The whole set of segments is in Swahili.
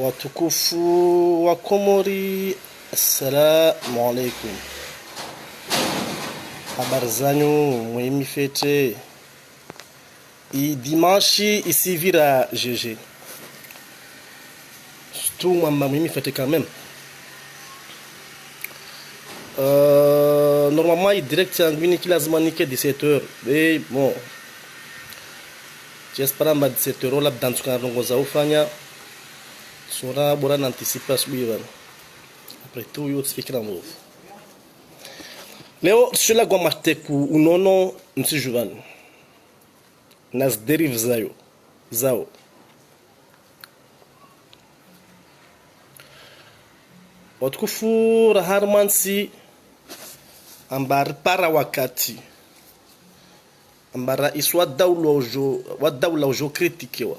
Watukufu wa Komori, assalamu alaikum. Habari zanyu, muhimi fete. Dimanche ici vira GG. Surtout moi muhimi fete quand même. Normalement il direct sanguine qui lazima nike 17h. Mais bon. J'espère ma 17h là dans ce cas rongoza ufanya. Sura bora na anticipa asubuhi bana. Après tout yote fikira mbovu. Leo shela kwa mateku unono nsi juvani. Nas derive zao. Watukufu raharmansi ambari para wakati. Ambara iswa daula ujo kritikewa.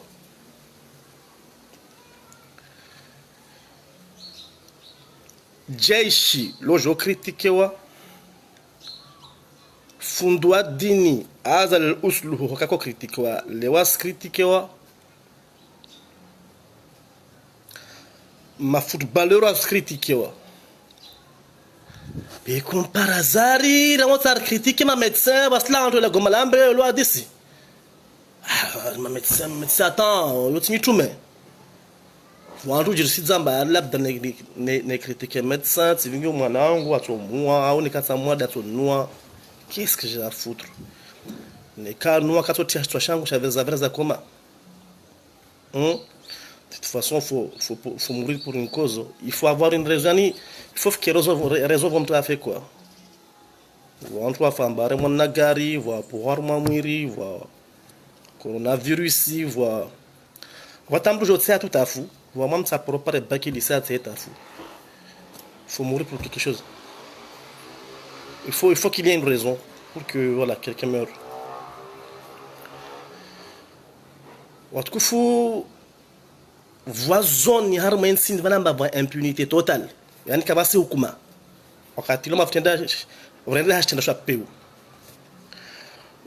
Jeshi lojo kritikewa fundua dini azal usluhu kako kritikewa lewas kritikewa ma footballeur kritikewa et comme par hasard il a critiqué ma médecin parce là entre la gomalambe lo adisi ma médecin attend yotimi tume wantu jirisizamba labda ne critiquer médecin tivingi mwanangu atomua au nikata mwada atonua qu'est-ce que j'ai à foutre ne kanua katotia kichwa changu chaveza verza koma de toute façon faut mourir pour une cause, il faut avoir une raison, il faut que résolve mtu afe quoi wantu afambare mwana gari voa pouvoir mwamwiri voa coronavirus voa watambu jotia tout à fou. Vraiment, ça pourra pas être baqué d'ici à cette fou. Il faut mourir pour quelque chose. Il faut qu'il y ait une raison pour que voilà, quelqu'un meure. Watkufu voison ni harma insin vanamba va impunité totale. Yani kabasi hukuma. Wakati lo mafutenda urende hashtenda shapeu.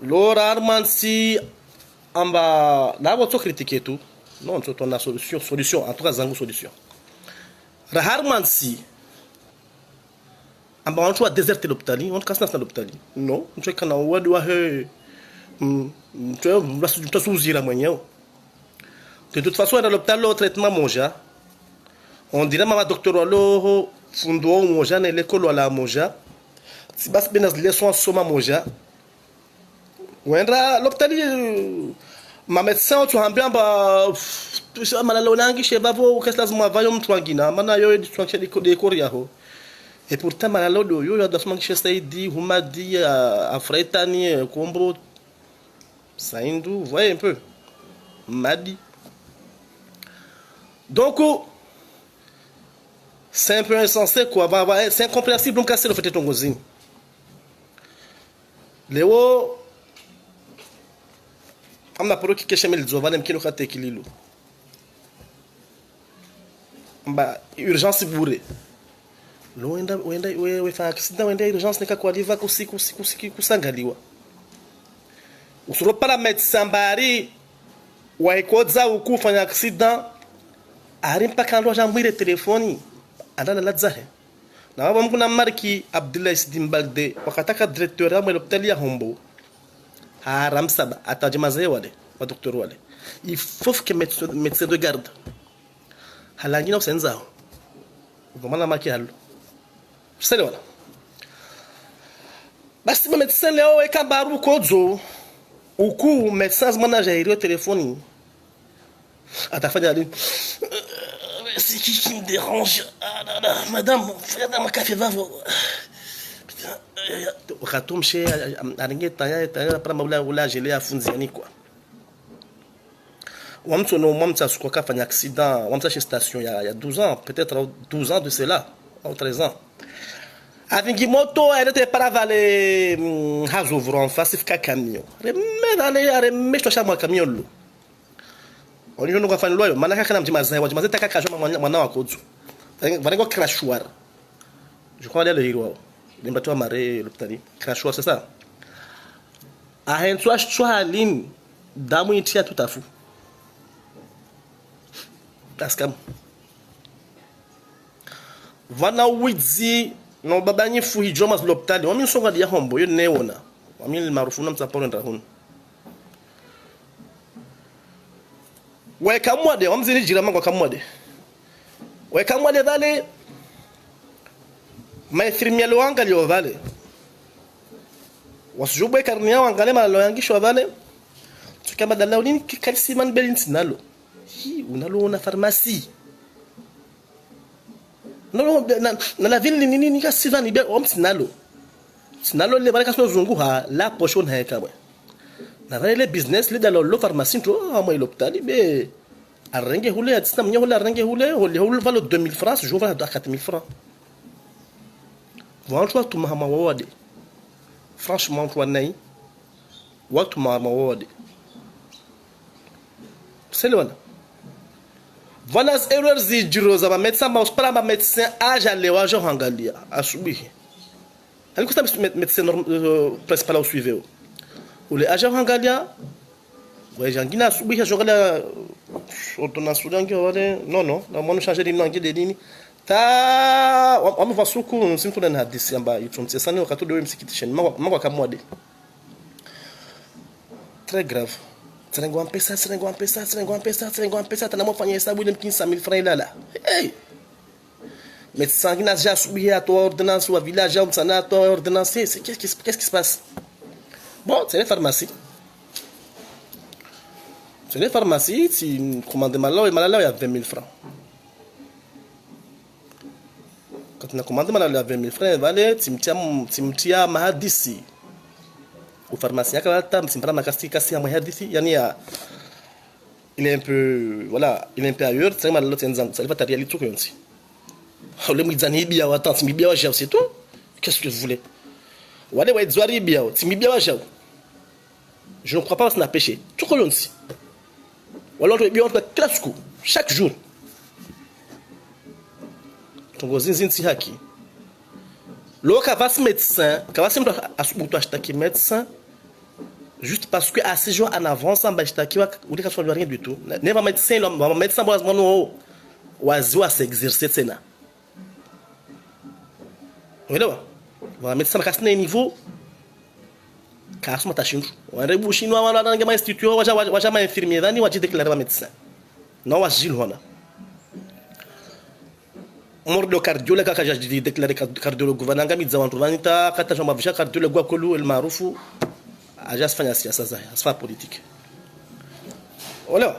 Lora armansi amba na boto critiquer tout. Non, on a solution, en tout cas, zangu solution. Raharmansi, amba on a déserté l'hôpital, on casse dans l'hôpital. Non, on quand on voit tu sous la moyen. De toute façon, dans l'hôpital, le traitement monja. On dirait ma docteur lo fundo monja ne l'école la monja. Si bas benas leçon soma monja. Wendra l'hôpital ma médecin tu ambia ba malalo nangi chebavo qu'est-ce lazima vayo mtu wangina maana yo ditwache de koria ho et pourtant malalo do yo da smangi chestaidi humadi afraitani kombo saindu voyez un peu madi donc c'est un peu insensé quoi c'est incompréhensible donc casser le fait ton gozine Léo amna poro kikesha meli zovane mkino kate kililo mba urgence bure lo wenda we fa accident wenda urgence nika kwa liva kusiku kusangaliwa usuro para médecin mbari wa ikoza ukufanya accident ari mpaka ndo jambire telefoni andana ladzahe na baba mkuna marki Abdullah Sidimbalde wakataka directeur ya l'hôpital ya Hombo Ramsaba atajamaze wale wa docteur wale il faut que médecin de garde halangina usenza vomana maki halo sele wala basi médecin leo ekabaru kodzo uku médecin manager au téléphone atafanya ali c'est qui me dérange madame faites ma café va ukatumshe aringeta para maula ula gelé afunziani quoi wamtu no mwamta sukwa kafanya accident wamta chez station il y a 12 ans peut-être 12 ans de cela ou 13 ans avingi moto elle était para valer hazovro en face fika camion mais dans les arrêts to chama camion lo on yo no kafanya loyo manaka kana mjimazai wajimazai takakajoma mwana wakodzo vanengo crashuar je crois le hero Nimbatua mare l'hôpital crashwa c'est ça a hentwa chwaline damu itia tout à fou parce que vana wizi no babanyi fuhi jomas loptali wami songa dia hombo yo neona wami maarufu na msaporo ndahun weka mwade wamzini jirama kwa kamwade weka mwade vale maithrimia lo angali o vale wasujube karnia wangale malo yangisho vale tukamba dalla ulini kalsiman belintinalo hi unalo una pharmacie no na la ville ni ka sivani be omsinalo sinalo le baraka so zungu ha la pochon ha kabwe na vale business le dalo lo pharmacie to amo l'hôpital be arrenge hule atsna mnyo hule arrenge hule valo 2000 francs je vale 4000 francs wantu watu mahama wawade franchement watu wanai watu mahama wawade selewana voilà as erreurs zijiro za ba médecin ba hospitala ba médecin aja lewa jo hangalia asubihi alikuta médecin principal au suiveu ule aja hangalia wa jangina asubihi jogala ordonnance dangi wale non na mwana changer de nom de nini ta wamva suku simtu na hadisi amba itumtse sana wakati do msikitisheni mangwa kamwade très grave Serengo ampesa tana mofanya hesabu ile 15000 francs ilala hey médecin qui n'a déjà subi à toi ordonnance ou à village ou sana toi ordonnance c'est qu'est-ce qui se passe bon c'est les pharmacies si commande malalo et malalo il y a 20000 francs quand on a commandé malalo il y a 20000 francs vale timtia mahadisi au pharmacien kalata msimpana makasi kasi ya mahadithi yani il est un peu voilà il est un peu ailleurs c'est mal l'autre nzangu ça va taria litu yonsi le mwizani bia wa tanti bia wa jao c'est tout qu'est-ce que vous voulez wale wa zwari bia ti bia wa jao je ne crois pas que ça n'a péché tout yonsi wala to bia on klasku chaque jour tongo zinzi haki loka vas médecin kawasi mtu asubutu ashtaki médecin juste parce que à 6 jours en avance amba ashtaki uli ka soigner rien du tout ne va médecin lo médecin boaz mano wazi wa s'exercer tena unaelewa wa médecin kasina niveau kasuma tashindu wale bushino wala nanga ma institut waja ma infirmier dani waji déclarer ba médecin non wajil hona mordo cardiologue kaka jadi déclarer cardiologue vananga midza wantu vanita kata jamba visha cardiologue wakolu el maarufu ajas fanya siasa za asfa politique voilà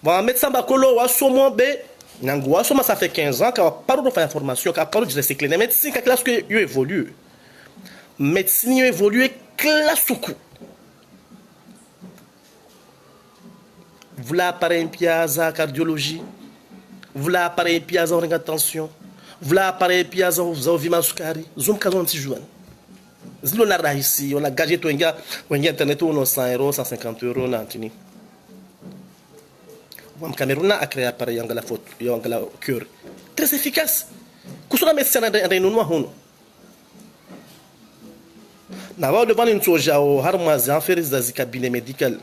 bon médecin bakolo wasomo be nangu wasoma ça fait 15 ans ka parlo de faire formation ka parlo de recycler les médecins ka classe que yo évolue médecine yo évolue classe suku voilà par un piaza cardiologie voilà appareil piaza on attention voilà appareil piaza vous avez ma sukari zoom kazon ti juan zilo na rahisi on a gadget wenga internet on 100 euros 150 euros na tini wam Cameroun a créé appareil yangala photo yangala cœur très efficace kusuna médecin na no hono na va devant une soja au harmazi en faire des cabinet médical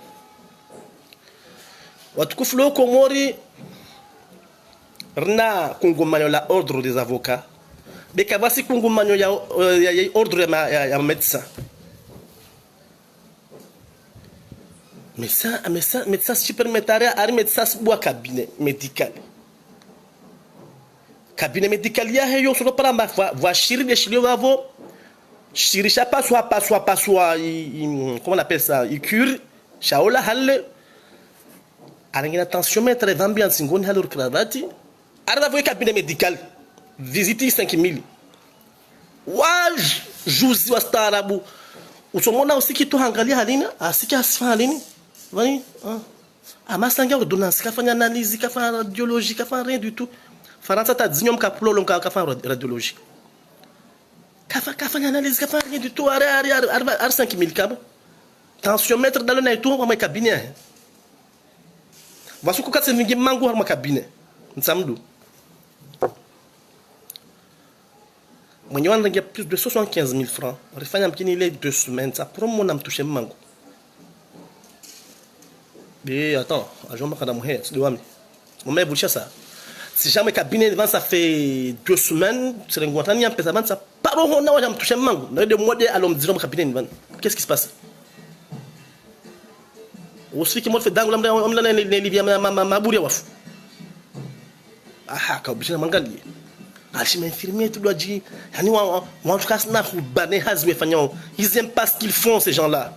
watukufulo komori rna kungumanyo la ordre des avocats de kabasi kungumanyo ya ordre ya médecin médecin supplémentaire ari médecin boa cabinet médical ya heyo so para ma va shiri de shiri vavo shiri cha paswa comment on appelle ça il cure shaola halle arengina tensiomètre vambiance ngoni halur cravati arda voye cabinet médical visite 5000 waj juzi wastarabu usomona usiki to hangalia halina asiki asfa halini vani amasanga ordonnance kafanya analyse kafanya radiologie kafanya rien du tout faransa ta dinyom kapulo lonka kafanya radiologie kafanya analyse kafanya rien du tout ar 5000 kaba tensiomètre dans le naito wa cabinet vasuku katse vingi mangu har cabinet nsamdu mwenye wanangia plus de 75000 francs rifanya mkini ile 2 semaines ça promo na mtushe mangu be attends agent makada muhe c'est de wami mume bulisha ça Si jamais cabinet devant ça fait 2 semaines, c'est un grand temps, ça pas on a jamais touché mango. Dans des mois à l'homme disant cabinet devant. Qu'est-ce qui se passe? Aussi qui m'a fait dangle on l'a les ma bourre waf. Ah ka obligé mangali. Je m'infirmier tu dois dire yani wa en tout cas na bané hazme fanyao. Ils aiment pas ce qu'ils font ces gens-là.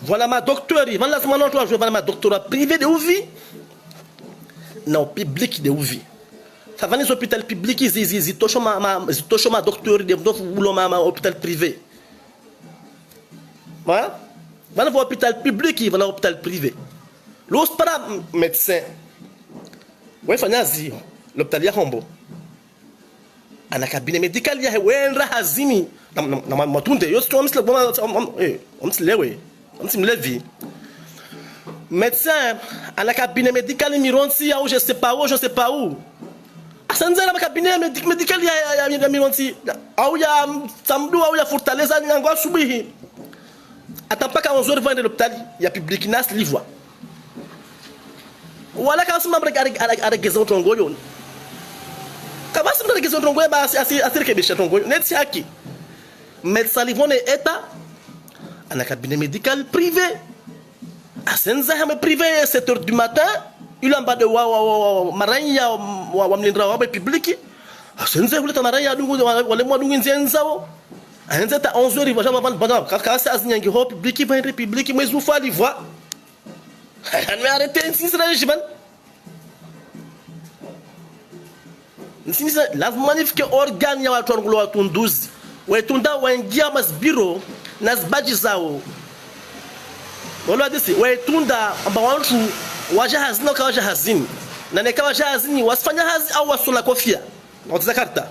Voilà ma docteur, voilà je vais ma doctorat privé de vie. Non, public de ouvi. Ça va les hôpitaux publics, ils touchent ma docteur, ils touchent ma hôpital privé. Voilà. Voilà l'hôpital public, ils vont à l'hôpital privé. L'autre médecin, ouais, Fanyazi, l'hôpital Yahombo. Un cabinet médical, il y a un rahazini. Ma tunde, yo sto on se lever. Médecin, à la cabinet médical, ils m'ont dit, je ne sais pas où, je ne sais pas où. À la cabinet médical, il y a Mironti. Ah, il y a Samdou, il y a Fortaleza, il y a Soubihi. Attends pas qu'à 11h, de l'hôpital, il y a public nas, l'Ivoire. Voilà, quand on a des gens qui ont quand on a des gens qui ont assez que des gens qui net si à qui médecin livre est état, à la cabinet médical privé. À 5h privé, 7h du matin, il en bas de Maranya, Wamlindra, public. À 5h, vous êtes à Maranya, vous allez moi nous inzao. À 11h, il va jamais avoir car ça a un gros public, il va être public, mais vous faites voir. On va arrêter ici, c'est le régime. La magnifique organe ya watu wa tunduzi. Wetunda waingia masbiro na zbajizao. Wala disi wetunda amba watu wajahazina kwa wajahazini. Na neka wajahazini wasifanya hazi au wasula kofia. Watiza karta.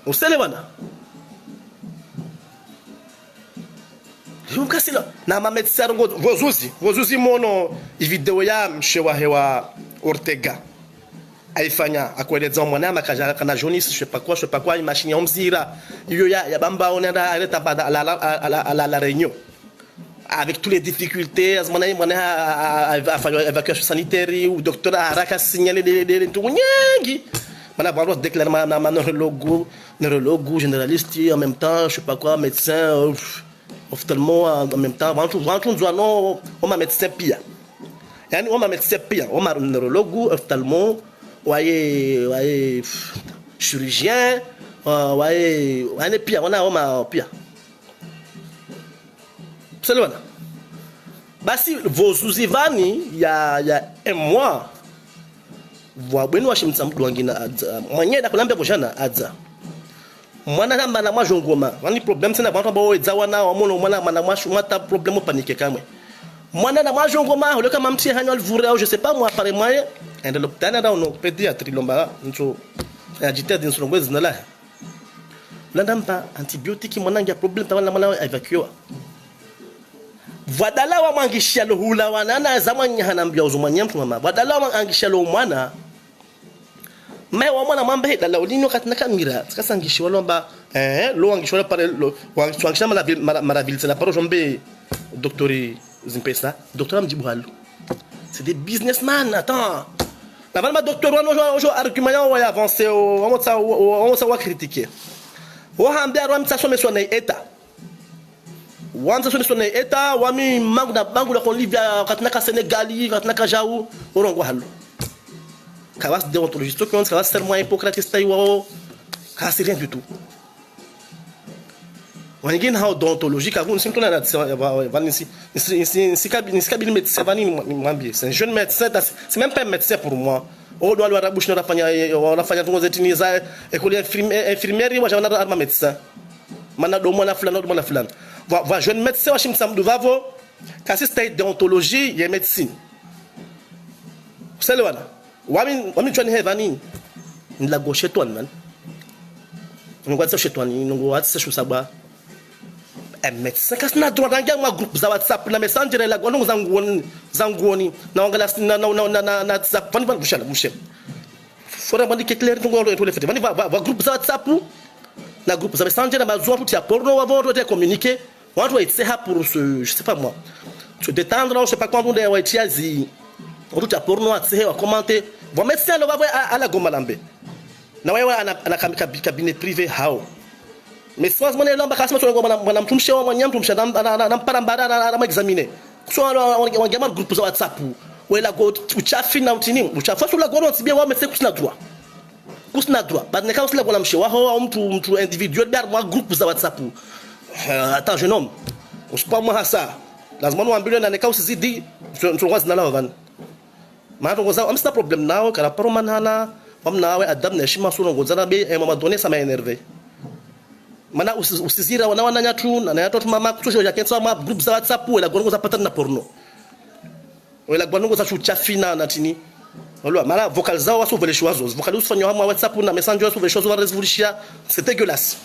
Uselewana. Yukasila na mametsa rongo vozuzi mono video ya mshewa hewa Ortega aifanya akueleza mwanama kana journaliste je sais pas quoi machine ya mzira iyo ya bamba onenda aleta à la réunion avec toutes les difficultés azmana évacuation sanitaire ou docteur haraka signaler des tunyengi mana baro déclarer ma neurologue généraliste en même temps je sais pas quoi médecin ophtalmo en même temps on m'a médecin pia yani on m'a médecin pia on m'a neurologue ophtalmo waye chirurgien waye pia on m'a pia c'est le basi vosuzivani ya un mois voa bwenu washimtsamdu wangina adza mwanyeda kulambe boshana adza mwana namba na majongoma wani problem sana bantu ambao wezawa na wamono mwana na mashu mata problème panique kamwe mwana na majongoma ole kama mti hanyo alvure au je sais pas moi pare moyen and l'hôpital na no pédiatrie lomba ncho agité din solongwezi na la landampa antibiotique mwana ngia problem tawala mwana evacuer vadala wa mangishia lo hula wanana zamanya hanambia uzumanya mtu mama vadala wa mangishia lo mwana mais wa mwana mambe dala ulino katina kamira sikasangishi walomba lo wangishola pare lo wangisha maraville na paro jombe docteur Zimpesa docteur mjibu halu c'est des businessmen attends la valma docteur on argument wa avancer on ça wa critiquer wa hambia ro mtsa some so na eta wanza so na eta wa mi mangu na bangu la kon livia katina ka Sénégali katina ka jaou orongo halu kawas déontologiste qui ont kawas serment hippocratique taïwa kawas rien du tout wanigin how déontologique avant nous sommes là vanisi si cabine médecin vanini mwambie c'est un jeune médecin c'est même pas un médecin pour moi on doit le rabouche na fanya tungo zetiniza école infirmière wa jana arma médecin mana do mwana fulani va jeune médecin wa shimsamdu vavo kasi c'est déontologie et médecine c'est le wana wami chwani hevani la gauche toi man ngwatsa chez toi ngwatsa shusaba médecin kasna droit d'anga ma groupe za WhatsApp na messenger la gonu zangoni na ngala na WhatsApp van bushala mushem fora bandi que clair ngolo to le fait va groupe za WhatsApp na groupe za messenger na bazwa tout ya porno wa vont te communiquer on doit être ça pour ce je sais pas moi se détendre, je sais pas quand on est ouais tiazi. On tout a porno à tirer, à commenter. Bon médecin le va voir à la Gomalambe. Na ouais ana cabinet privé how. Mais soit mon là bakasma sur Gomalam tumshe wa nyam tumshe na parambara na examiner. So on gamin groupe za WhatsApp. Ouais la go uchafi na utini. Uchafa sur la go on tibia wa médecin kusina droit. Kusina droit. Ba ne ka usila gola mshe wa ho mtu individuel dar moi groupe za WhatsApp. Attends jeune homme. On se pas moi ça. Lazima nuambile na ne ka usizidi tunwazi na lao van. Maana ngoza amsta problem nao kala paroma nana wamnawe adab na heshima sura ngoza na be mama donné ça m'a énervé. Mana usizira wana nyatu na nyatu mama kutusho ya kenso ma group za WhatsApp wala gongo za patana na porno. Wala gongo za chucha fina na tini. Wala mala vocal zao wasu vele shwazo. Vocal usifanywa hama WhatsApp na messenger wasu vele shwazo wa resvolution. C'est dégueulasse.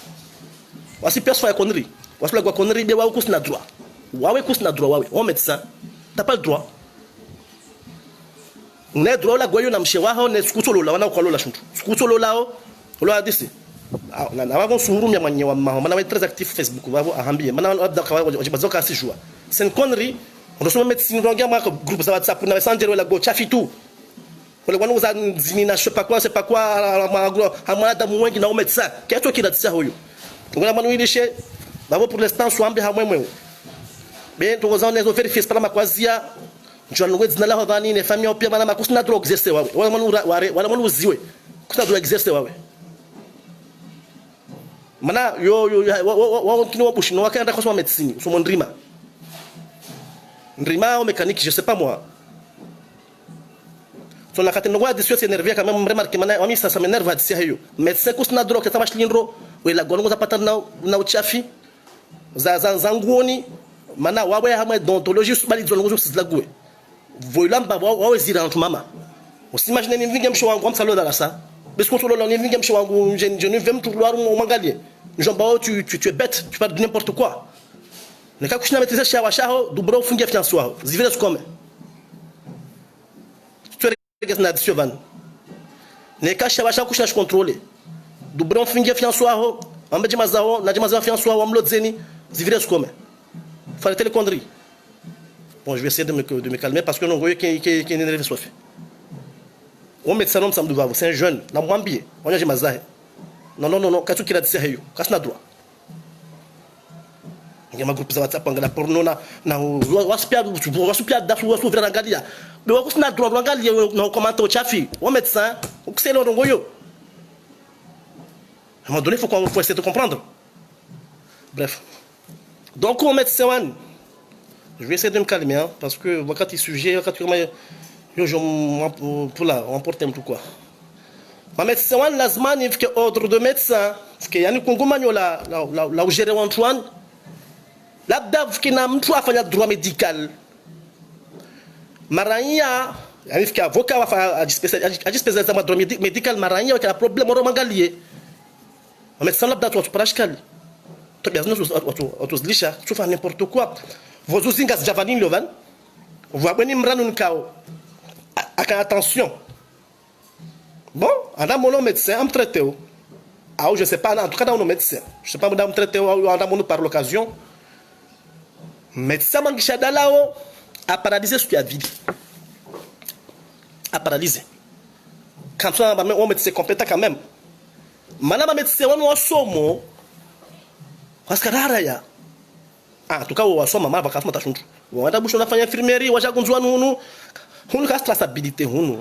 Wasi personne ya connerie. Wasu la connerie be wa kusina droit. Wawe kusina droit wawe. On médecin. T'as pas le droit. Ne droit la goyo na mshewaho ne skutolola wana ukalola shuntu. Skutolola o. Ola disi. Na wako suhuru mya mwenye wa maho. Mana wa très actif Facebook wavo ahambie. Mana labda kwa wajibazoka si joie. C'est une connerie. On doit mettre si rongia ma groupe za WhatsApp na messenger wala go chafi tu. Wala wana uza zini na je sais pas quoi amada mwengi na umetsa. Kiacho kidatisa huyo. Ngona manu ilishe. Babo pour l'instant swambi hamwemwe. Ben tungoza nezo verify para makwazia. Njua ngwezi na laho dhani ne famille pia mana makusina drogue existe wawe. Wala manu uziwe. Kusina drogue existe wawe. Mana yo wa kini wabushi no wakaenda kwa médecine so mondrima ndrima au mécanique je sais pas moi so na katendo kwa disio s'énerver quand même remarque mana wami ça m'énerve à dire hiyo médecin kusina drogue kama shilindro wela gongo za pata na uchafi za nguoni mana wawe hama odontologie bali zongo sizlagwe voilamba wawe zira ntu mama usimagine ni vinge msho wangu amsalo darasa parce que là on est venu chez wangu je ne vais me trouver au mangalier Jean-Bao tu es bête tu parles de n'importe quoi ne ka kushina metesa shawa shaho dubro fungia fianso wao zivile sukome tu regardes na dsiovan ne ka shawa shaho kushina contrôler dubro fungia fianso wao ambeje mazao na jemaza fianso wao amlodzeni zivile sukome fallait telle connerie bon je vais essayer de me calmer parce que non voyez qui énervé soit fait. On médecin homme samedi va c'est un jeune na mwambie onyaje mazahe non katu kila dise hiyo kasina droit ngema groupe za WhatsApp ngala porno na waspia dafu wasu vira ngalia be wakusina droit ngalia na commenter au chafi on médecin ukuselo rongoyo à un moment donné faut essayer de comprendre bref donc on médecin je vais essayer de me calmer hein, parce que wakati sujet wakati yo pour là on porte un tout quoi ma médecin wan lazima ni fike ordre de médecin fike yani kungumanyo la ugere Antoine labda fike na mtu afanya droit médical maranya yani fike avocat wa ajispécialiser dans droit médical maranya wa problème ro mangalie ma médecin labda tu parashkali to biazno tu zlisha tu fa n'importe quoi vos uzingas javanine lovan vous abonnez mranu nkao attention. Bon, on a mon médecin, on me traite. Ah, je sais pas, en tout cas, dans nos médecins. Je sais pas, on me traite, on a mon par l'occasion. Médecin, man, qui là-haut, a paralysé ce qu'il y a vide. A paralysé. Quand on médecin compétent quand même. Madame, médecin, on a somo. Parce que rara, en tout cas, on a somo, maman, va faire un on a bouché, on a fait infirmerie, on a gonzouan, hunu ka traçabilité hunu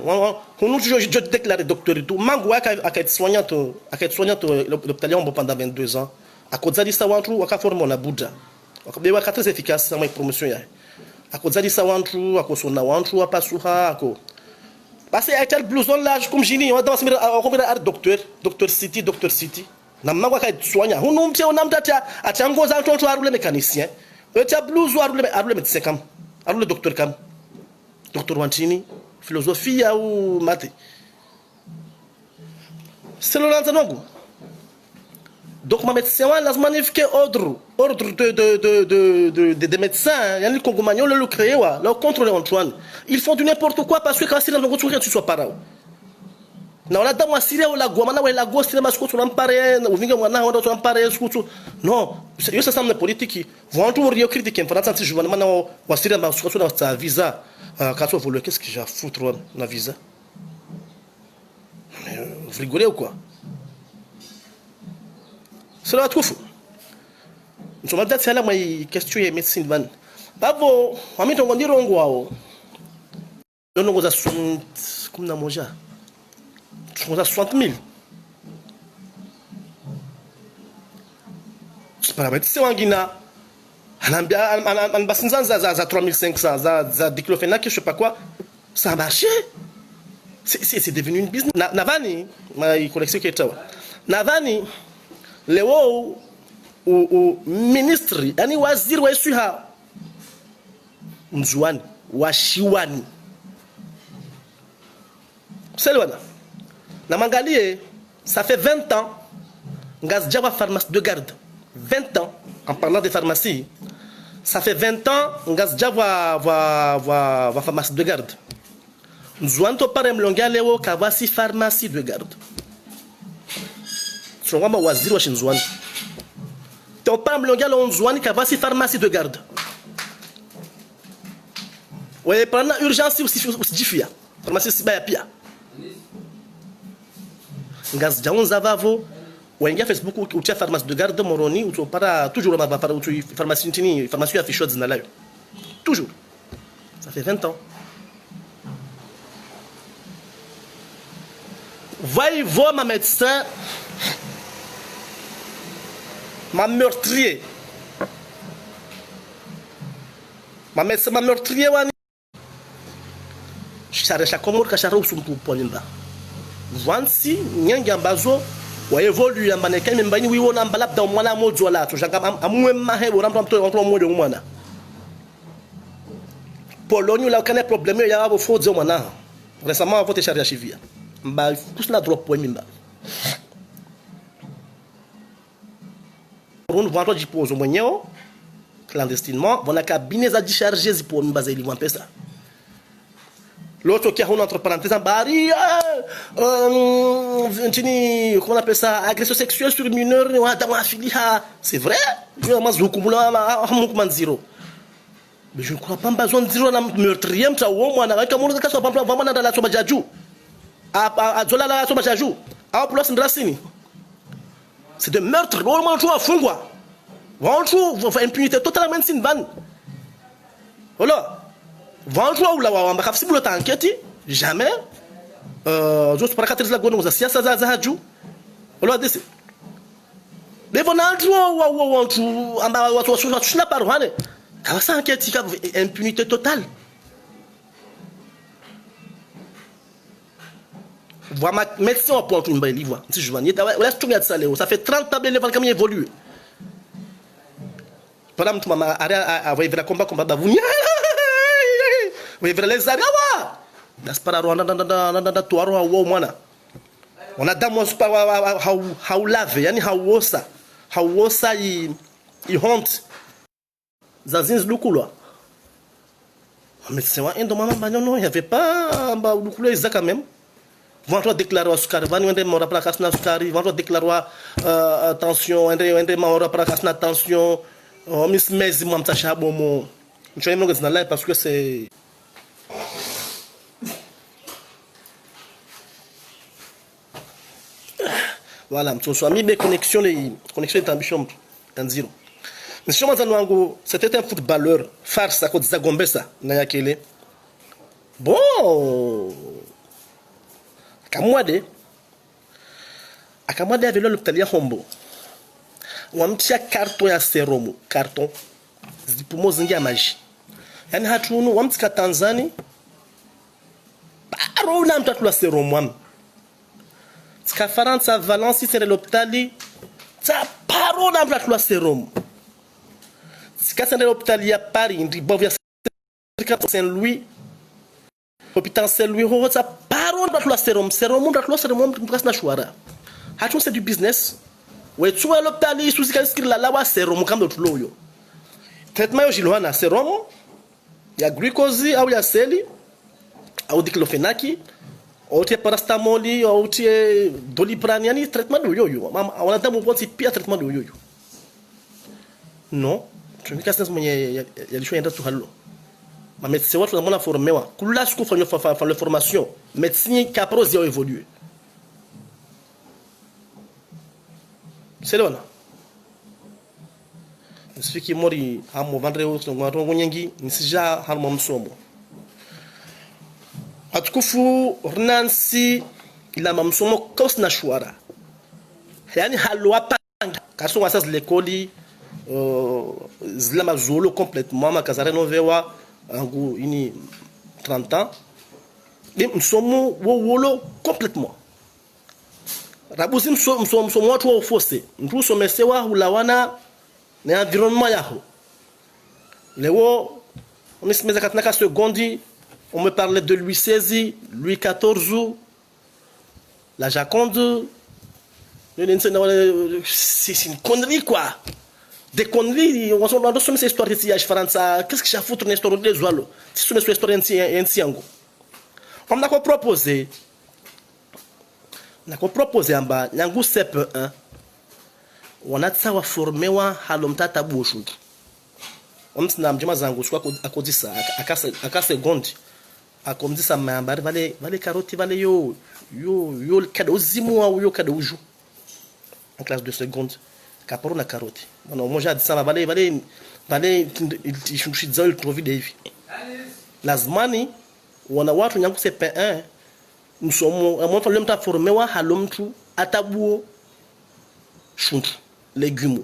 je déclaré docteur et tout mangwa a été soignante l'hôpital pendant 22 ans à cause de ça wantu aka former na buddha akabewa ka très efficace sama promotion ya à cause de ça wantu akosona wantu apasuha ako parce que tel blouson là comme jini on dans à docteur city na mangwa ka soigna hunu mtie on amtata atangoza wantu arule mécanicien et ta blouson arule médecin kam arule docteur kam Docteur Wantini, philosophie ou mathé. C'est le lanzanongo. Donc ma médecin là magnifique ordre de médecins, il y a le Congomagnon le créé wa, le contrôler Antoine. Ils font du n'importe quoi parce que quand c'est dans le tu sois parent. na wala damu asiria wala goma na wala gosti na skutu na mpare uvinga mwana wanda to mpare skutu no yo sasa na politiki vont rio critique en France anti journal mana wasiria ma skutu na ta visa quand tu voulais qu'est-ce que j'ai à foutre na visa vous rigolez ou quoi c'est là tout fou nous sommes peut-être là moi question est médecine van babo wami to ngondiro ngwao non ngoza comme na moja on a 60 000. C'est pas la bête. C'est en Guinée. En bassin, ça 3500. Ça diclofenac, je sais pas quoi. Ça a marché. C'est devenu une business. Navani, ma collection qui est là. Navani, le haut au ministre, ani wazir wa suha. Mzwani, washiwani. C'est loin. Namangalie, ça fait 20 ans, Ngaz Java pharmacie de garde. 20 ans, en parlant de pharmacie, ça fait 20 ans, Ngaz Java pharmacie de garde. Nous avons parlé de l'ongaleo kavasi pharmacie de garde. Nous avons wazir wa shinzwan. On parle de l'ongaleo nzwani kavasi pharmacie de garde. Ouais, pendant urgence aussi diffia. Pharmacie si baya pia. Ngaz jaon zavavo wengia Facebook utia pharmacie de garde moroni ou para toujours ma para uti pharmacie tini pharmacie affichée dans là toujours ça fait 20 ans voyez voir ma médecin ma meurtrier ma médecin ma meurtrier wani charesha komor kashara usumpu polinda Vansi, nyanga mbazo, wa évolue en mannequin, mais mbani wiwo na mbalap dans mwana mojo la, to janga amwe mahe wo rampa mto entre mo de mwana. Pologne la kana problème ya abo fo dzo mwana. Récemment avant te charger à chivia. Mba tous na drop point mimba. Pour nous vendre du pose mwenyewe clandestinement, wana cabinet za décharger zipo mba za ili pesa. L'autre qui a une entre parenthèses en bari, comment on appelle ça, agression sexuelle sur mineur, c'est vrai? Mais je ne crois pas besoin de dire un meurtrier, ça ou moi, on a vraiment dans la Sobajaju. À Zola la Sobajaju. À Place Ndrasini. C'est de meurtre, on mange à fond quoi. On trouve impunité totalement sin van. Voilà. Vanjwa ou la wa mbaka fisibulo ta enquête jamais juste para katrizla gono za siasa za haju wala desse mais vonanjwa wa wantu amba watu wasuna parwane kama sa enquête ka impunité totale voir ma médecin au point une belle livre si je vois là tu regardes ça ça fait 30 ans que le comme évolue pendant que ma a va combat bavunya oui, les Arawa. Das para Rwanda da tuaro hawo mwana. Ona damu super how lave, yani how wosa I honte. Zazins lukulwa. Mais c'est un endo mama non, il y avait pas ba lukulwa isa quand même. Vont déclarer au sukari, vont ende mora para kasna sukari, vont déclarer attention, ende mora para kasna tension. Miss Mezi mamta shabo mo. Je vais me regarder dans live parce que c'est voilà, mtoto ami be connexion est ambition en zero. Monsieur Manzanwango, c'était un footballeur farce à côté de Zagombesa na yakele. Bon, akamwade avait l'hôpital Hombo. Wamtia carton ya seromo, carton. Zipumo zingi ya maji. Yani hatunu wamtika Tanzania. Paro na mtatula seromo. Tika Faransa Valence c'est l'hôpital. Ça paro na mtatula seromo. Tika c'est l'hôpital ya Paris, Ndibovia Saint-Louis. Hôpital Saint-Louis, ça paro na mtatula seromo, mtatula seromo mtukasna shwara. Hatunu c'est du business. Ouais, tu vois l'hôpital sous la lawa serum comme d'autres loyo. Traitement yojiloana serum, il y a glucose, il y a seli, il y a diclofenac, ou tu es parastamol, ou tu es doliprane, yani traitement de yo-yo. On a d'abord un pire traitement de yo-yo. Non, tu me casses il y a des choses qui sont ma médecin, je suis formé. Kula ce qu'on fait la formation, médecine qui a évolué. C'est là. Celui qui est mort, il a vendu au Nyangi, il s'est déjà à mon somme. À tout coup, Renansi, il a mon somme, cause Nashwara. Yani halwa pang, car son assas l'école, Zlama Zolo complètement, ma casareno vewa, en gros, il y a 30 ans. Mais nous sommes wolo complètement. Rabuzi msomo watu wa ufose. Mtu somesewa hulawana na environnement yaho. Leo, on est mis à 4 secondes, on me parlait de Louis XVI, Louis XIV, la Jaconde. C'est une connerie quoi. Des conneries, on a reçu cette histoire ici à France. Qu'est-ce que j'ai foutu dans l'histoire des oiseaux? Si c'est une histoire en on a proposé. On a proposé en bas, Nyangu CP1. On a ça formé wa halomta tabushu. On s'na mjema zangu soit à cause ça à seconde. À comme dit ça mamba vale carotti vale yo cadeau zimu ou yo cadeau jou. En classe de seconde. Caporo na carotte. Bon moi j'ai dit ça vale il shushiza il trouve des vies. Lazmani wana watu Nyangu CP1 nous sommes à mon problème ta formé wa halomtu atabuo shuntu légumes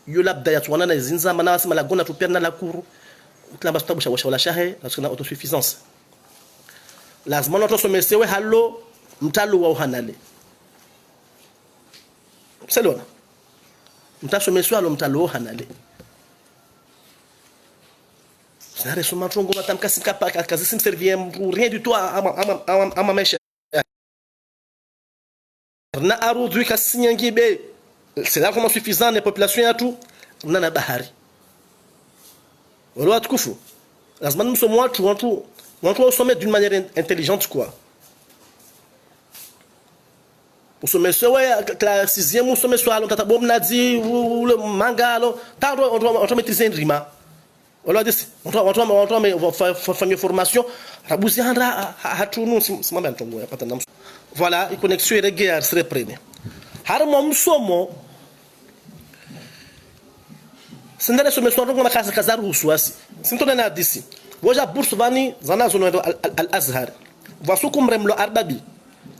yo labda ya tuana na zinza mana wasema la gona tuperna la kuru klamba tutabusha wala shahe parce que na autosuffisance lazima notre somesewe hallo mtalo wa uhanale selona mtasomeswa hallo mtalo wa uhanale Sare soma trongo matamka sikapa kazi sim servir rien du tout à ma mèche na arudhu kasinyangibe c'est largement suffisant les populations et tout on a bahari wala tukufu lazima nous watu sommet d'une manière intelligente quoi pour sommet ouais la 6e sommet soit on tata bom nadi ou le manga lo on doit maîtriser une rima wala dit on doit faire une formation rabuzi handra hatunu simama ntongo yapata namso voilà une connexion irrégulière se reprenne har mom somo sindale someswa rongo makasa kazaruhusu asi sintona na disi woja bourse vani zana zono al azhar vasuku mremlo arbabi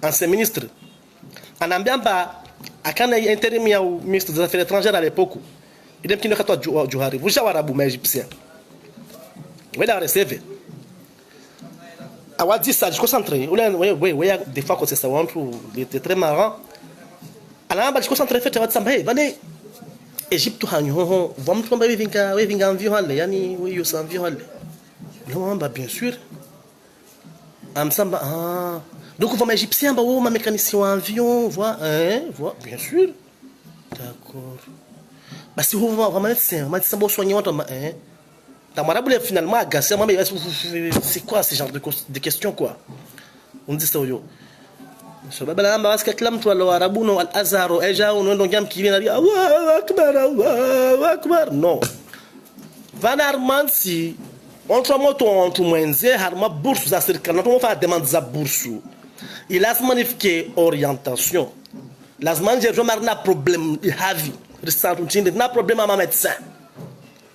ancien ministre anambiamba akana interim ya ministre des affaires étrangères à l'époque il est qui ne katwa johari vuja warabu ma égyptien wela receve awadi ça je concentré ouais des fois quand c'est ça il était très marrant alamba je concentré fait watsamba hey vale Égypte hanyo vamos tomber vinga environ hale yani yo sa environ hale là bien sûr amsamba donc vamos égyptien ba ma mécanicien en avion voit bien sûr d'accord bah si vous vraiment médecin bon soigner ta maraboule finalement agacé mais c'est quoi ce genre de questions quoi on dit ça yo sababu namba wasika kila mtu wa Arabu no al-Azhar eja unaenda ngam kivina Allahu akbar no vanar mansi on mwenze harma bourse za serikali on fa demande za bourse il a magnifié orientation lazima je marna problème havi restante tinde na problème à médecin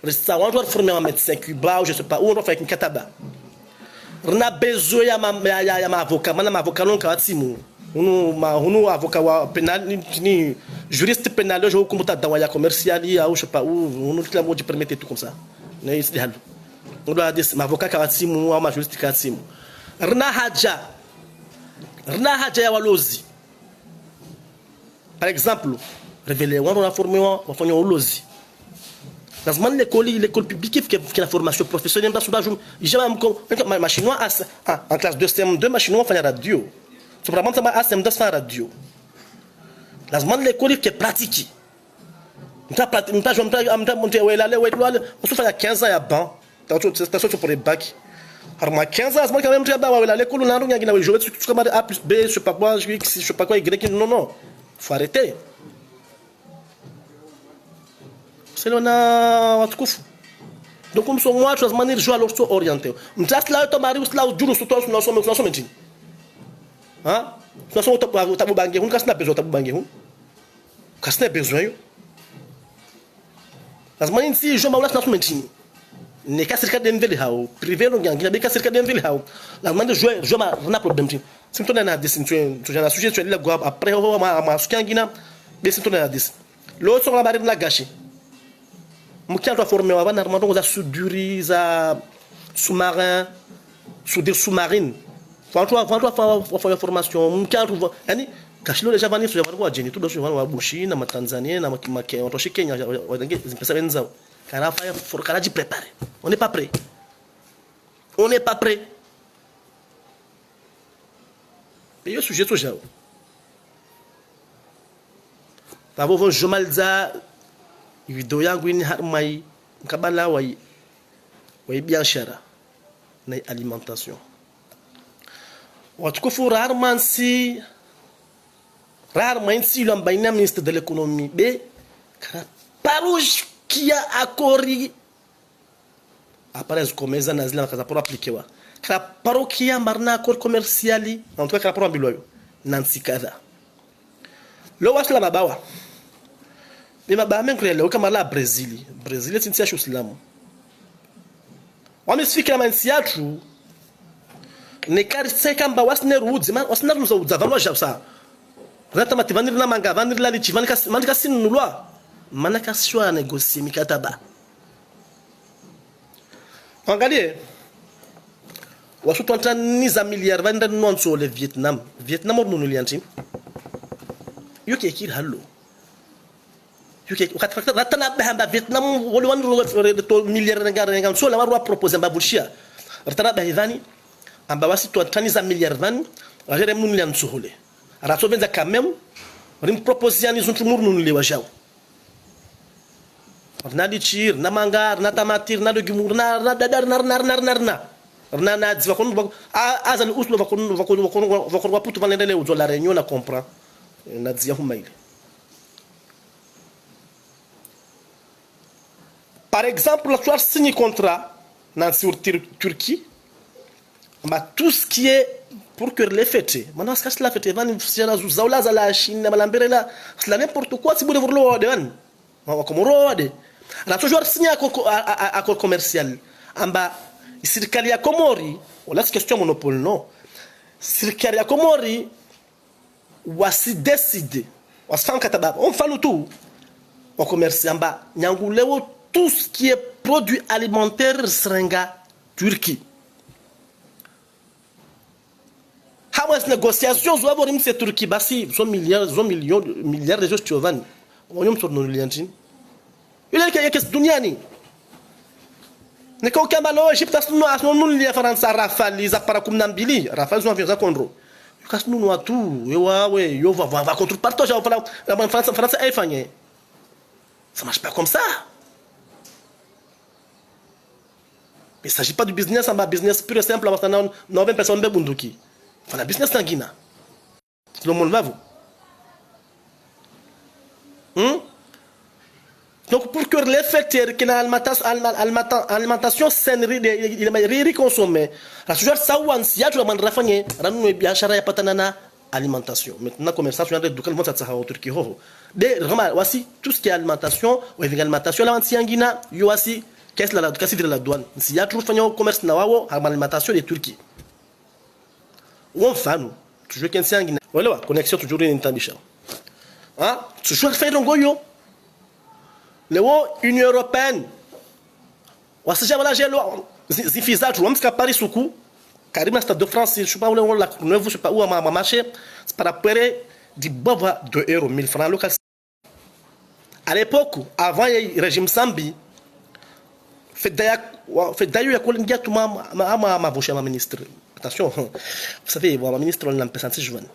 resta on doit former un médecin cuba ou je sais pas où on doit faire une kataba on a besoin ya ma avocat mana ma avocat non kawatimu Unu avocat wa pénal ni juriste pénal je comme ta dawaya commercial ou je sais pas où on tout la mode permettre tout comme ça né ici halo on doit dire ma avocat kawatimu ou ma juriste kawatimu rna haja ya walozi par exemple révéler on a formé on fait walozi lazima l'école publique qui la formation professionnelle parce que jamais ma chinois en classe de CM2 ma chinois fait radio Soprattutto ma ASM das fa radio. Lazima l'école qui est pratique. Mta monter ouais là on se fait 15 ans ya ban. T'as pour les bacs. Alors, moi, 15 ans, moi, quand même, l'école, on a un je vais A plus B, je sais pas quoi, X, je sais pas quoi, Y. Non, non. Faut arrêter. C'est là, on a. Donc, comme ça, moi, je vais jouer à l'autre orienté. Je suis là, je suis là, je suis là, je suis là, je suis là, hein? Nous sommes au tabou bangé, on casse n'a besoin tabou bangé, on casse n'a besoin. As manin si je m'en laisse dans ce ne casse cerca d'enveli hao, privé no gang, ne casse cerca d'enveli hao. La main de jouer, je m'en n'a problème. Si tu n'as des tu as sujet tu la goab après on ma skangina, mais si tu n'as des. L'autre sur la marine la gâché. Mo qui a formé avant normalement za souduri za sous-marin, soudure sous-marine. Quand tu faire une formation, yani kashilo deja vani tu javarwa jeni tu doshi vani wa Bushi na Tanzania na Kenya, on Kenya wadange zimpesa benza. Kana faya for karaji préparé. On n'est pas prêt. On n'est pas prêt. Et le sujet tout jao. Tavo von jomalza video yangu ni harmai kabala wai biashara na alimentation. Watukufu rarement si le ministre de l'économie B parouche qui a accordé après ce commerce nazila pour appliquer wa paro qui a marna accord commercial en tout cas pour ambiloyo nansi kada lo wasla babawa mais mababa men krele kama la Brésil c'est une chose là on m'explique la mansiatu ne karse kamba wasne rudzi man wasna ruza udzavalo javsa rata mativanir na manga vanir la lichi manika sinulwa manaka shwa négocier mikataba angalie wasu twantaniza milliard vanda nonso le Vietnam ornunu lianti yuke kir hallo yuke ratana bahamba Vietnam wali wan to milliard ngam so la marwa proposer mba bulshia ratana bahidani amba wasi twantaniza milliard van rajere mun lian suhule rato venza quand même rim proposition ils ont tout nous les wajao na lichir na mangar na tamatir na legumur na dadar na dziva kon azal uslo vakon waputu vanendele uzo la réunion na comprend na dzia humaile par exemple la soir signé contrat sur Turquie mais tout ce qui est pour que les fêtes maintenant ce que la fête van sera zaula za la Chine malambere la n'importe quoi si vous voulez voir de van comme roade la toujours signé accord commercial amba serikali ya Komori wala question monopole non serikali ya Komori wasi décider wasifanya kataba on fait le tout au commerce amba nyangulewo tout ce qui est produit alimentaire seringa Turquie. Hamas négociations ou avoir une Turquie basi son milliards de choses tu vas on yom sur nos liantine il est qu'il y a que duniani ne ko kamalo Egypte asno asno li France Rafale les appareils nambili Rafale sont environ kondro kas nous no tout yo va contre partage la France est fagné ça marche pas comme ça. Il ne s'agit pas du business, c'est un business pur et simple. On a 20 personnes de Bunduki. Enfin, le business en Guinée. Tout le monde va vous. Donc, pour que les fêtes qui l'alimentation saine, il est consommé. La sujet ça ou si y a tout le monde raffiné, ranu et bien chara ya patanana alimentation. Maintenant, comme ça, tu as de quel monde ça sera au Turquie. Voici tout ce qui est alimentation, ou alimentation, la en Guinée, il y a aussi. Qu'est-ce que la douane? S'il y a toujours fait un commerce na wawo, alimentation de Turquie. Ou enfin, nous, toujours qu'un c'est en Guinée. Voilà, connexion toujours une intambicha. Hein? Toujours fait un goyo. L'Union européenne. Ou si jamais là, j'ai l'eau. Zifisa, tu vois, parce qu'à Paris, sous coup, Karim, Stade de France, je sais pas où la neuve, je sais pas où ma marché, c'est par rapport du bava de euros, 1000 francs local. À l'époque, avant le régime Sambi, fait d'ailleurs il y a tout ma voix ma ministre attention vous savez ma ministre on l'empêche de se joindre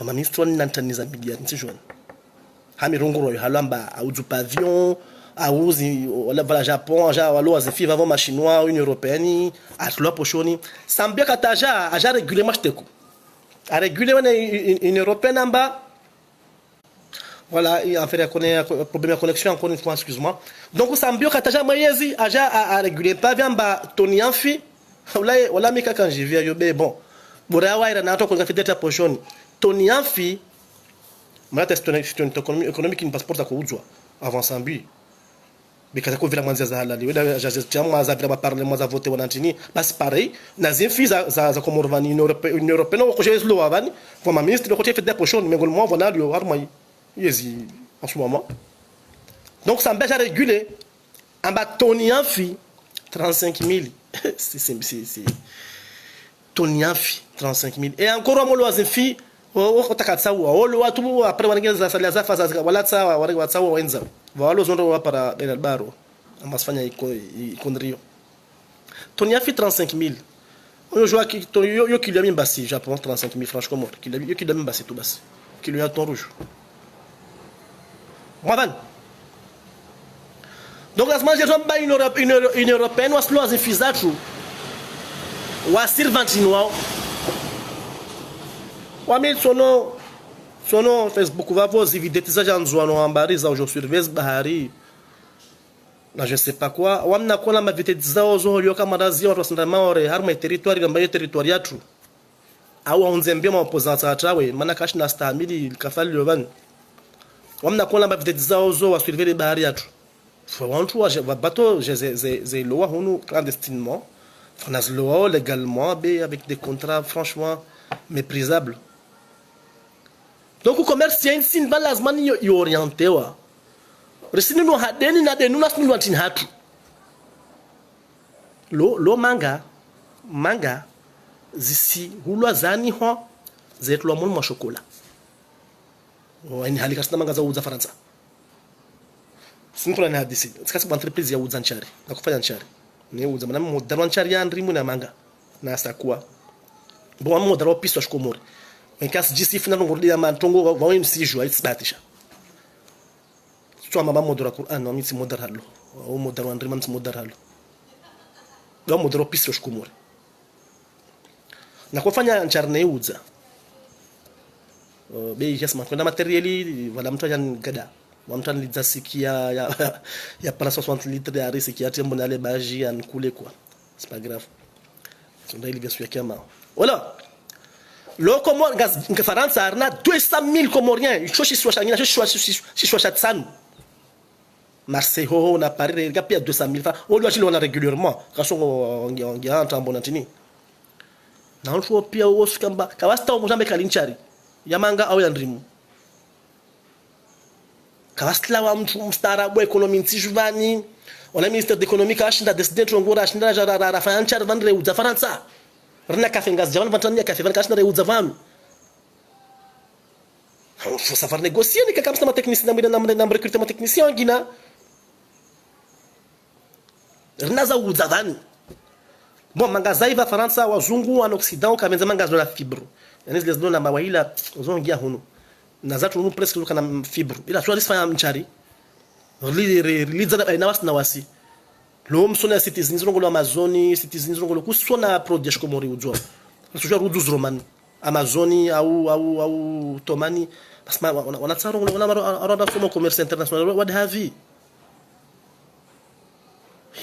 ma ministre on n'entend ni milliards de se joindre hami rongoro halamba audu pavillon auzi wala vala Japon ja walo azifi vavo ma chinois Union européenne atlo pochoni sambia kataja aja réguler mashteko a réguler une européenne en bas. Voilà, il a fait un problème de connexion encore une fois, excuse-moi. Donc ça me dit que t'as jamais à réguler pas bien bas Tony Afi. Voilà mais quand j'ai vu yobe bon. Borawa ira na to ko ngafite ta pochoni. Tony Afi mara test une économique qui ne passport à kuuzwa avant Sambi. Bikaza ko vila mwanza za halali. Weda jamu za vila parler moi za voter wanantini. Bas pareil, na zimfi za komorvani une européenne ko jesu lo avani. Pour ma ministre de côté fait des pochoni mais gol moi voilà lui harmai. Yezi en ce moment. Donc ça m'empêche à réguler. En bas Tony Afi 35 000. C'est Tony Afi 35 000. Et encore un mot loisir fille. Oh takatsa wa olo watu après wanageza salia za faza wala tsawa wale watsawa wenza. Walo zondo wa para El Baro. Amasfanya ikondrio. Tony Afi 35 000. On joue qui yo qui lui a mis bassi Japon 35 000 francs comme qui lui a mis bassi tout bassi. Qui lui a ton rouge. Donc la semaine j'ai une européenne ou slow as fizatu ou sirvantinois ou mais sono Facebook va vos vidéos ça j'en zoa no ambari za aujourd'hui surveille bahari là je sais pas quoi ou amna kona ma vidéos za ozo lio kama razi watu wasenda maore harma territoire gamba territoire yatu au onzembia ma opposant atawe maana kashi na stamili kafali lovan wamna kona ba vidéos za ozo wa surveiller bahari yatu Faut bateau j'ai loa hunu clandestinement on a loa légalement avec des contrats franchement méprisables. Donc le commerce c'est une van lazima y orienté wa resini no hadeni na denu nas no antin hatu lo manga zisi hulwa zani ho zetu lo mu chocolat ni hali kasna manga za uza Faransa. Sinto na hadisi sikasi kwa entreprise ya uza nchari na kufanya nchari ni uza mana modalo nchari ya ndrimu na manga na sakwa bon modalo piso ashkomori en cas d'ici final ngordi ya mantongo va MC joie itsbatisha mama modalo Qur'an no mitsi modar hallo o modalo ndrimu mitsi modar hallo do modalo piso ashkomori na kufanya nchari na uza bei jasma kuna materiali wala mtu ajan gada wamtani lizasikia ya para 60 litres ya risiki ya tembo na le baji an couler quoi c'est pas grave on a il bien sûr kama voilà le Comore nga Faransa arna 200 000 Comoriens choshi swasha ngina choshi swasha tsanu Marseille ho na Paris ga pia 200 000 francs on doit le régulièrement kasongo ngia ntambo natini na on pia oskamba kawasta umujambe kalinchari yamanga au yandrimu kawastla wa mtu mstarabu ekonomi nsijuvani ona ministre d'économie kashinda president ngora ashinda ra financial vandre uza Faransa rina kafengas javan vantania kafe van kashinda uza vanu faut savoir négocier ni kama sama technicien na recrutement technicien ngina rina za uza vanu bon magasin va Faransa wazungu wa Occident kamenza magasin la fibre yani zile zona mawaila uzongia hunu na zatu nu presque kana fibre ila swali sifanya mchari liza na wasi na wasi lo msona citizens ngolo Amazoni citizens ngolo kusona produce komori udzo sujua ruduz roman Amazoni au tomani basma wana tsaro wana arada somo commerce international what have you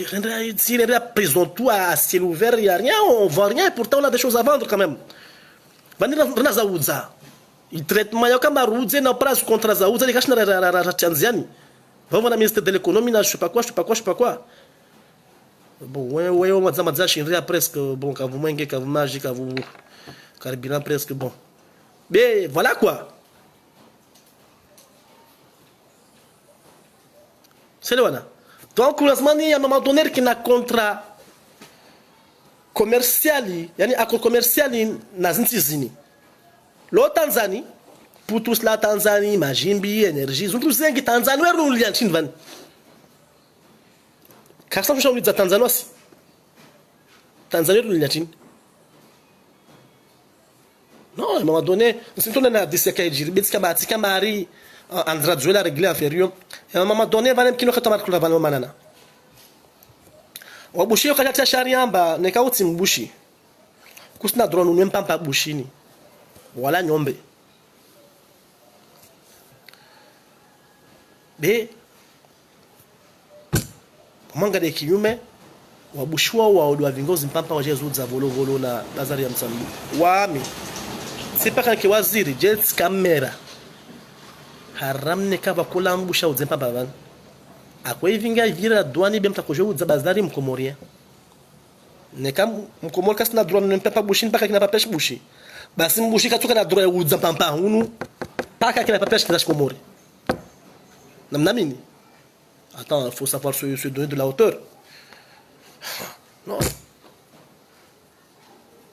il rendra prison tout à ciel ouvert il y a rien on vend rien et pourtant on a des choses à vendre quand même vanira rana uza il traitement ya kama ruze na price contre za uza likashina ra Tanzania vamos na ministre de l'économie na je sais pas quoi bon ouais on va za chinria presque bon quand vous menge quand vous mangez quand vous carburant presque bon mais voilà quoi c'est le wana donc lazima à un moment donné qu'il na contrat commercial yani accord commercial na zintzizini lo Tanzanie pour tous la Tanzanie majimbi énergie zuntu zengi Tanzanie weru liantin van kasa mshauri za Tanzania si Tanzania weru liantin non à un moment donné sinto na diseka ejiri betika batika mari Andra Dzuela réglé inférieur. Et à un moment donné, va même qui nous retombe la valeur manana. Wabushi wakati ya shariamba nekauti mbushi. Kusina drone même pas bushini. Wala nyombe. Be manga de kinyume wabushwa wa odwa vingozi mpampa wa Jesu za volo volo na Lazari ya Msambi. Wami. Sipaka ki waziri jets kamera. Haramne kava kula mbusha uzempa bavan. Akwa ivinga vira douane bem takojo uza bazari mkomoria. Neka mkomor kasna drone ne pepa bushin paka kina papesh bushi. Basi mbushi katuka na drone uza pampa hunu paka kina papesh kina komori. Namnamini. Attends, il faut savoir se donner de la hauteur. Non.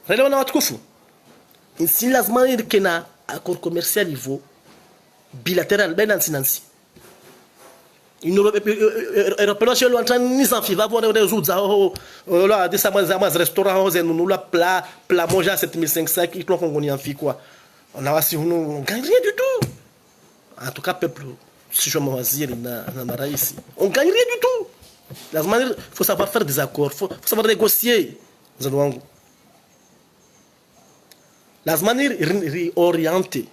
Relewana watukufu. Insi lazima irkena accord commercial niveau bilatéral ben nansi. Une européenne chez l'entraîne ni sans fi va voir des autres là des samaz restaurant nous la plat manger à 7500 qui qu'on connaît en fi quoi. On a aussi on gagne rien du tout. En tout cas peuple si je m'oisir na mara ici. On gagne rien du tout. Lazima faut savoir faire des accords, faut savoir négocier. Zanwangu. Lazima réorienter.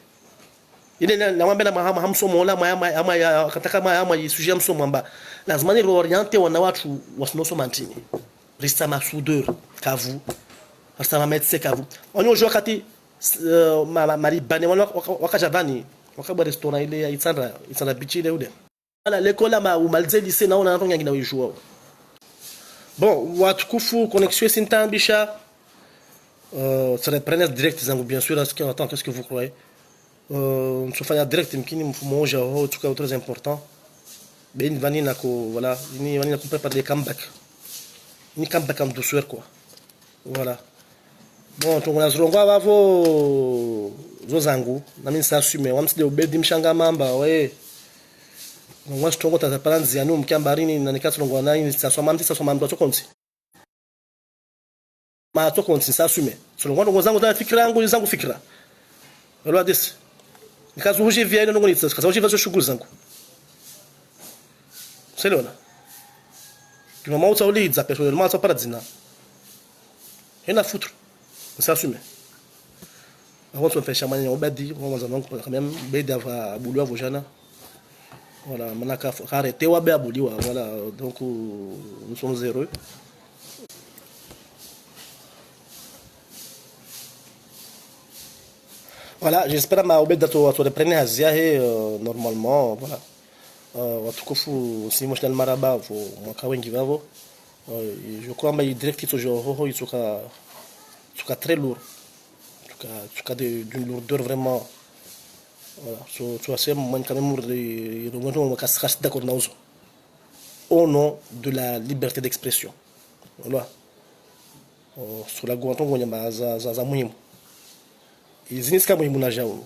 Ile na wambia na hamsomo la ama ya kataka ama yisuje msomo mba lazima ni reorienter wana watu wasinosoma ntini rista masudeur kavu rista médecin kavu onyo jo kati mari bane wana wakajavani wakabwa restaurant ile ya itsandra bichi ile ule ala l'école ma umalze lycée na ona ntonga ngina wijua bon watukufu connexion sintambisha ça reprend direct zangu bien sûr qu'est-ce que vous croyez msofanya direct mkini mfumo moja au tuka très important ben vani nako voilà ni vani nako préparer comeback ni comeback en douceur quoi voilà bon tungona zilongwa bavo zo zangu na mimi sasume wamside ubedi mshanga mamba we ngwa stongo tazaparanzi yanu mkiambarini na nikatlongwa na ini sasoma mtu tokonzi ma tokonzi sasume solongwa ndo zangu za fikra yangu zangu fikra wala desi nikazuhuje vya ino ngo nitsa kaza ujiva zo shughuli zangu selona kima mauta ulidza pesho ile mauta para dzina hena futro nsasume avant on fait chamanya obadi on va donc quand même bedi ava buliwa vojana voilà manaka arrêter wa be abuliwa voilà donc nous sommes heureux. Voilà, j'espère que Obed tu reprendre Asia normalement voilà. Watukufu si moshna maraba vo mwaka wengi vavo. Je crois que direct il sera très lourd. En tout cas d'une lourdeur vraiment voilà, tu as moi quand même d'accord au nom de la liberté d'expression. Voilà. Sur la gouanton ngonyamba za muhimu. Izinisi kama muhimu na jao.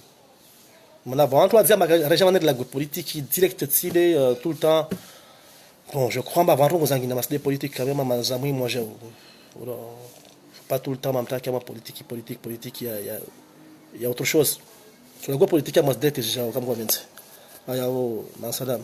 Mon avant toi dire ma région de la politique direct tile tout le temps. Bon, je crois ma avant aux angina mas politique quand même ma zamu moi jao. Voilà. Pas tout le temps même ta kama politique il y a autre chose. Sur la politique mas dete jao comme quoi vente. Aya o masalam.